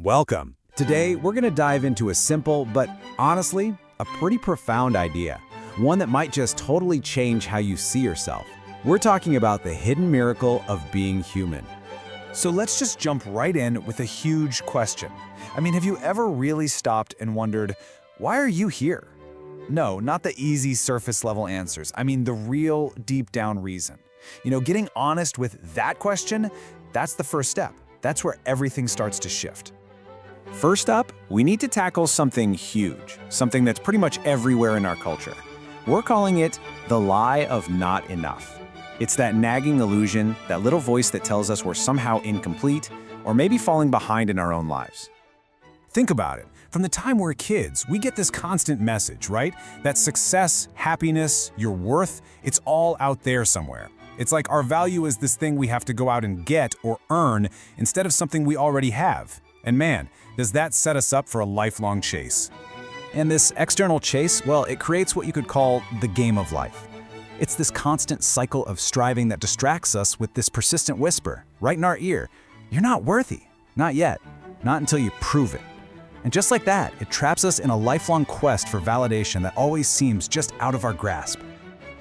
Welcome. Today, we're going to dive into a simple, but honestly, a pretty profound idea. One that might just totally change how you see yourself. We're talking about the hidden miracle of being human. So let's just jump right in with a huge question. Have you ever really stopped and wondered, why are you here? No, not the easy surface level answers. The real deep down reason. Getting honest with that question, that's the first step. That's where everything starts to shift. First up, we need to tackle something huge, something that's pretty much everywhere in our culture. We're calling it the lie of not enough. It's that nagging illusion, that little voice that tells us we're somehow incomplete, or maybe falling behind in our own lives. Think about it. From the time we're kids, we get this constant message, right? That success, happiness, your worth, it's all out there somewhere. It's like our value is this thing we have to go out and get or earn instead of something we already have. And man, does that set us up for a lifelong chase. And this external chase, well, it creates what you could call the game of life. It's this constant cycle of striving that distracts us with this persistent whisper right in our ear. You're not worthy. Not yet. Not until you prove it. And just like that, it traps us in a lifelong quest for validation that always seems just out of our grasp.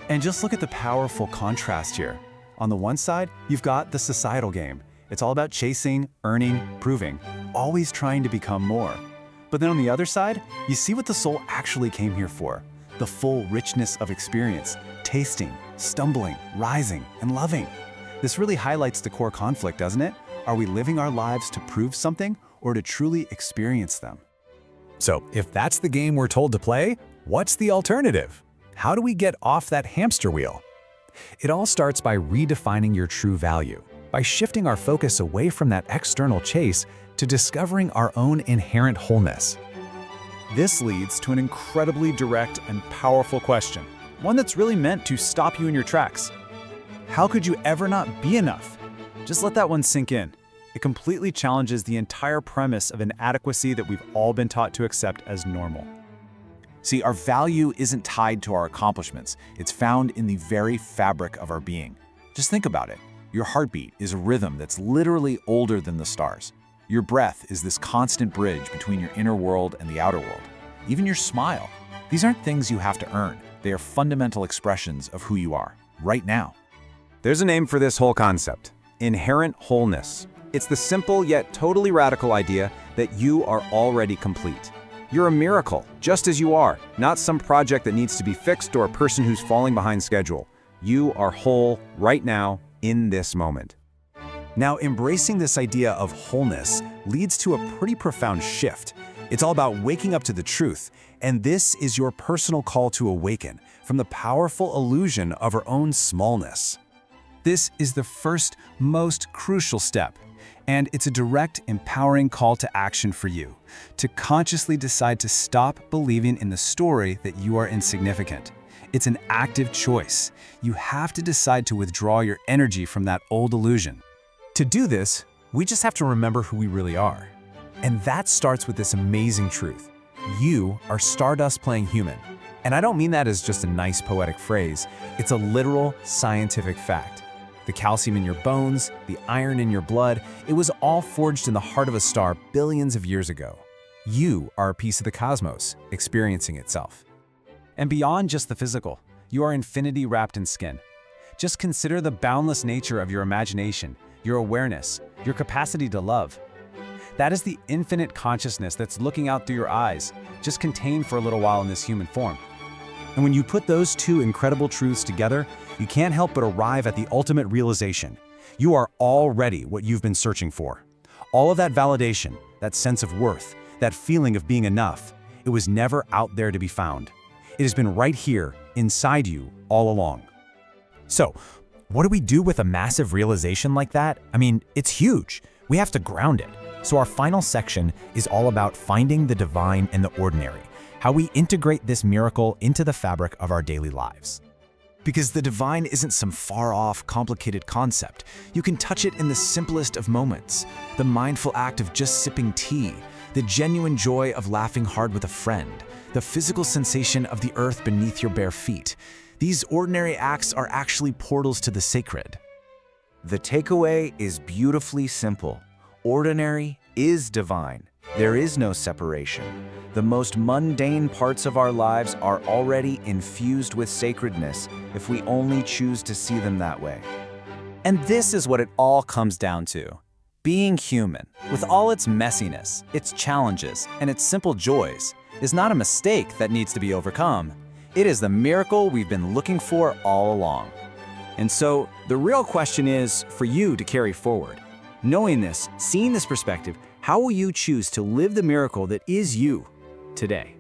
And just look at the powerful contrast here. On the one side, you've got the societal game. It's all about chasing, earning, proving, always trying to become more. But then on the other side, you see what the soul actually came here for. The full richness of experience, tasting, stumbling, rising, and loving. This really highlights the core conflict, doesn't it? Are we living our lives to prove something or to truly experience them? So, if that's the game we're told to play, what's the alternative? How do we get off that hamster wheel? It all starts by redefining your true value, by shifting our focus away from that external chase to discovering our own inherent wholeness. This leads to an incredibly direct and powerful question, one that's really meant to stop you in your tracks. How could you ever not be enough? Just let that one sink in. It completely challenges the entire premise of inadequacy that we've all been taught to accept as normal. See, our value isn't tied to our accomplishments. It's found in the very fabric of our being. Just think about it. Your heartbeat is a rhythm that's literally older than the stars. Your breath is this constant bridge between your inner world and the outer world. Even your smile. These aren't things you have to earn. They are fundamental expressions of who you are, right now. There's a name for this whole concept: inherent wholeness. It's the simple yet totally radical idea that you are already complete. You're a miracle, just as you are, not some project that needs to be fixed or a person who's falling behind schedule. You are whole right now, in this moment. Now, embracing this idea of wholeness leads to a pretty profound shift. It's all about waking up to the truth, and this is your personal call to awaken from the powerful illusion of our own smallness. This is the first, most crucial step, and it's a direct, empowering call to action for you, to consciously decide to stop believing in the story that you are insignificant. It's an active choice. You have to decide to withdraw your energy from that old illusion. To do this, we just have to remember who we really are. And that starts with this amazing truth. You are stardust playing human. And I don't mean that as just a nice poetic phrase. It's a literal scientific fact. The calcium in your bones, the iron in your blood, it was all forged in the heart of a star billions of years ago. You are a piece of the cosmos, experiencing itself. And beyond just the physical, you are infinity wrapped in skin. Just consider the boundless nature of your imagination, your awareness, your capacity to love. That is the infinite consciousness that's looking out through your eyes, just contained for a little while in this human form. And when you put those two incredible truths together, you can't help but arrive at the ultimate realization. You are already what you've been searching for. All of that validation, that sense of worth, that feeling of being enough, it was never out there to be found. It has been right here, inside you, all along. So, what do we do with a massive realization like that? It's huge. We have to ground it. So our final section is all about finding the divine in the ordinary, how we integrate this miracle into the fabric of our daily lives. Because the divine isn't some far-off, complicated concept. You can touch it in the simplest of moments. The mindful act of just sipping tea, the genuine joy of laughing hard with a friend, the physical sensation of the earth beneath your bare feet. These ordinary acts are actually portals to the sacred. The takeaway is beautifully simple. Ordinary is divine. There is no separation. The most mundane parts of our lives are already infused with sacredness if we only choose to see them that way. And this is what it all comes down to. Being human, with all its messiness, its challenges, and its simple joys, is not a mistake that needs to be overcome. It is the miracle we've been looking for all along. And so, the real question is for you to carry forward. Knowing this, seeing this perspective, how will you choose to live the miracle that is you today?